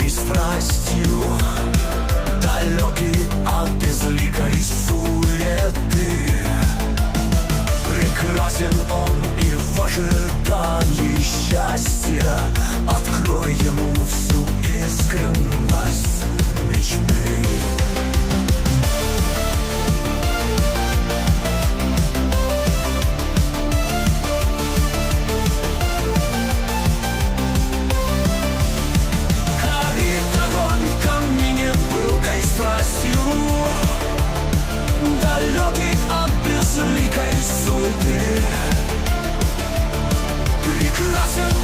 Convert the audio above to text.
великой страстью, далекий от безликой суеты. Прекрасен он и в ожидании счастья. Открой ему всю искренность мечты. Горит огонь в камине пылкой страстью, далекий от безликой суеты. Прекрасен